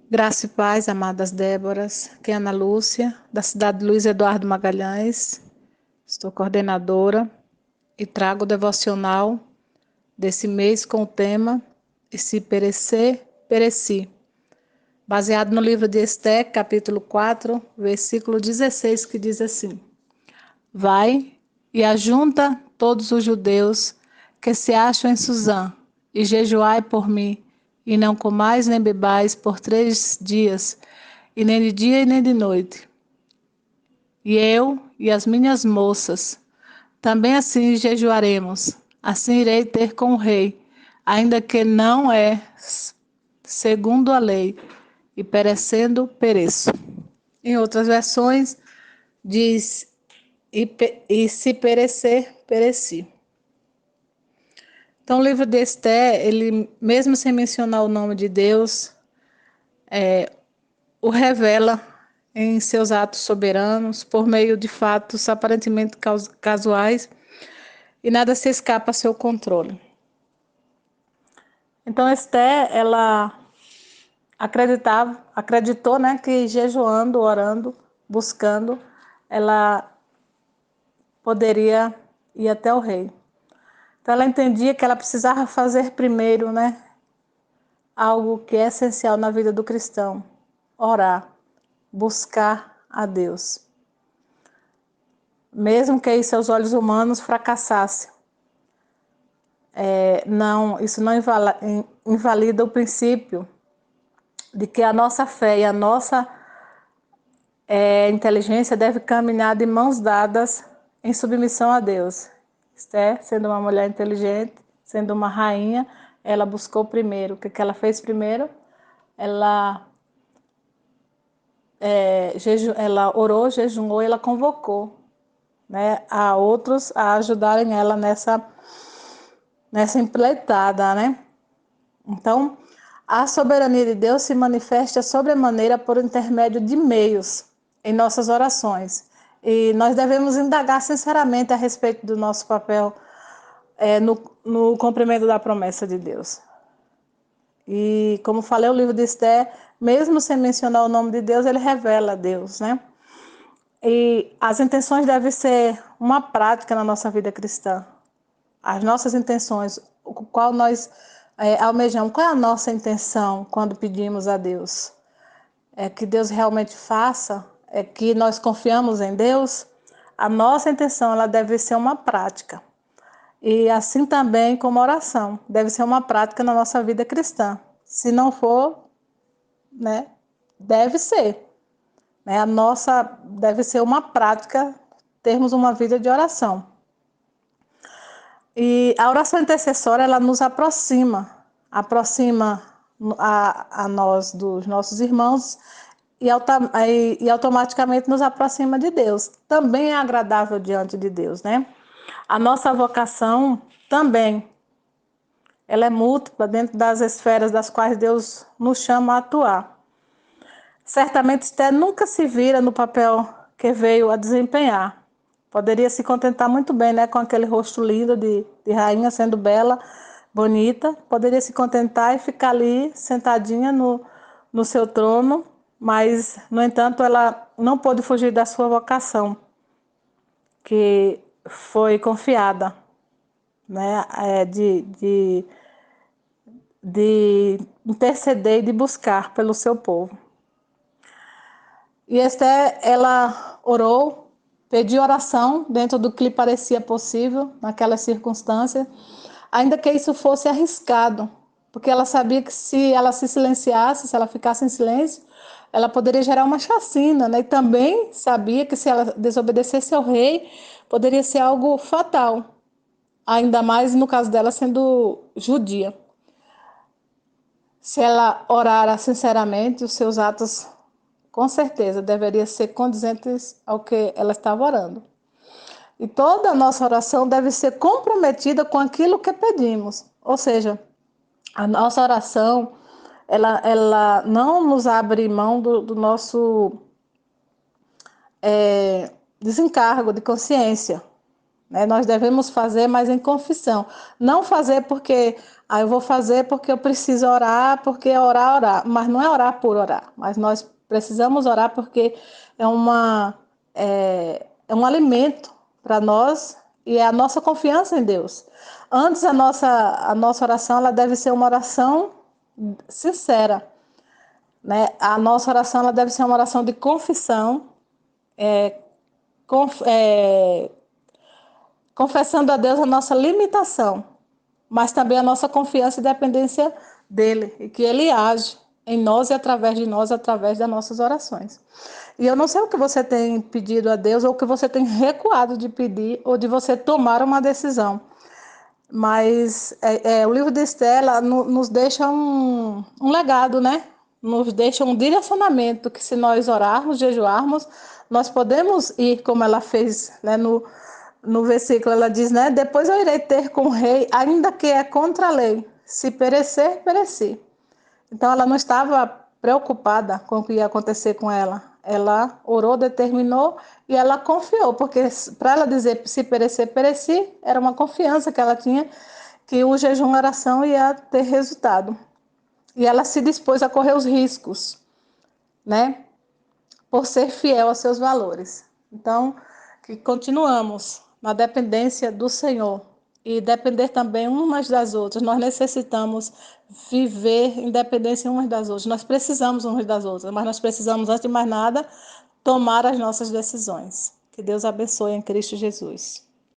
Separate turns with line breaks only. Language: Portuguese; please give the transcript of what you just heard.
Graça e paz, amadas Déboras, aqui é Ana Lúcia, da cidade de Luiz Eduardo Magalhães. Estou coordenadora e trago o devocional desse mês com o tema E se perecer, pereci. Baseado no livro de Esté, capítulo 4, versículo 16, que diz assim: Vai e ajunta todos os judeus que se acham em Suzã, e jejuai por mim, e não comais nem bebais por 3 dias, e nem de dia e nem de noite. E eu e as minhas moças também assim jejuaremos. Assim irei ter com o rei, ainda que não é segundo a lei, e perecendo, pereço. Em outras versões, diz: e se perecer, pereci. Então, o livro de Esté, ele, mesmo sem mencionar o nome de Deus, o revela em seus atos soberanos, por meio de fatos aparentemente casuais, e nada se escapa a seu controle. Então, Esté, ela acreditou, né, que jejuando, orando, buscando, ela poderia ir até o rei. Então, ela entendia que ela precisava fazer primeiro, né, algo que é essencial na vida do cristão: orar, buscar a Deus. Mesmo que aí seus olhos humanos fracassassem, isso não invalida o princípio de que a nossa fé e a nossa inteligência deve caminhar de mãos dadas em submissão a Deus. Esther, sendo uma mulher inteligente, sendo uma rainha, ela buscou primeiro. O que ela fez primeiro? Ela orou, jejuou, ela convocou, né, a outros a ajudarem ela nessa empreitada, né? Então, a soberania de Deus se manifesta sobremaneira por intermédio de meios em nossas orações. E nós devemos indagar sinceramente a respeito do nosso papel no cumprimento da promessa de Deus. E, como falei, o livro de Esté, mesmo sem mencionar o nome de Deus, ele revela Deus, né? E as intenções devem ser uma prática na nossa vida cristã. As nossas intenções, o qual nós almejamos, qual é a nossa intenção quando pedimos a Deus? É que Deus realmente faça? É que nós confiamos em Deus? A nossa intenção, ela deve ser uma prática. E assim também como oração, deve ser uma prática na nossa vida cristã. Se não for, né, deve ser. Né? A nossa deve ser uma prática, termos uma vida de oração. E a oração intercessória, ela nos aproxima a nós dos nossos irmãos e automaticamente nos aproxima de Deus. Também é agradável diante de Deus, né? A nossa vocação também, ela é múltipla dentro das esferas das quais Deus nos chama a atuar. Certamente Esther nunca se vira no papel que veio a desempenhar. Poderia se contentar muito bem, né, com aquele rosto lindo de rainha, sendo bela, bonita. Poderia se contentar e ficar ali sentadinha no seu trono, mas, no entanto, ela não pôde fugir da sua vocação, que foi confiada, né, de interceder e de buscar pelo seu povo. E Esther, ela orou, pediu oração dentro do que lhe parecia possível naquela circunstância, ainda que isso fosse arriscado, porque ela sabia que se ela se silenciasse, se ela ficasse em silêncio, ela poderia gerar uma chacina, né? E também sabia que se ela desobedecesse ao rei, poderia ser algo fatal, ainda mais no caso dela sendo judia. Se ela orara sinceramente, os seus atos com certeza deveriam ser condizentes ao que ela estava orando. E toda a nossa oração deve ser comprometida com aquilo que pedimos. Ou seja, a nossa oração, ela não nos abre mão do nosso desencargo de consciência. né? Nós devemos fazer, mas em confissão. Não fazer porque eu vou fazer porque eu preciso orar, porque orar. Mas não é orar por orar, mas nós precisamos orar porque é um alimento para nós e é a nossa confiança em Deus. Antes, a nossa oração ela deve ser uma oração sincera, né? A nossa oração ela deve ser uma oração de confissão, conf, é, confessando a Deus a nossa limitação, mas também a nossa confiança e dependência dele, e que ele age em nós e através de nós, através das nossas orações. E eu não sei o que você tem pedido a Deus, ou o que você tem recuado de pedir, ou de você tomar uma decisão. Mas o livro de Esther nos deixa um legado, né? Nos deixa um direcionamento que se nós orarmos, jejuarmos, nós podemos ir como ela fez, né? No versículo ela diz, né? Depois eu irei ter com o rei, ainda que é contra a lei. Se perecer, pereci. Então ela não estava preocupada com o que ia acontecer com ela. Ela orou, determinou e ela confiou, porque para ela dizer se perecer, pereci, era uma confiança que ela tinha que o jejum e a oração ia ter resultado. E ela se dispôs a correr os riscos, né? Por ser fiel aos seus valores. Então, que continuamos na dependência do Senhor e depender também umas das outras. Nós necessitamos viver em dependência umas das outras. Nós precisamos umas das outras, mas nós precisamos, antes de mais nada, tomar as nossas decisões. Que Deus abençoe em Cristo Jesus.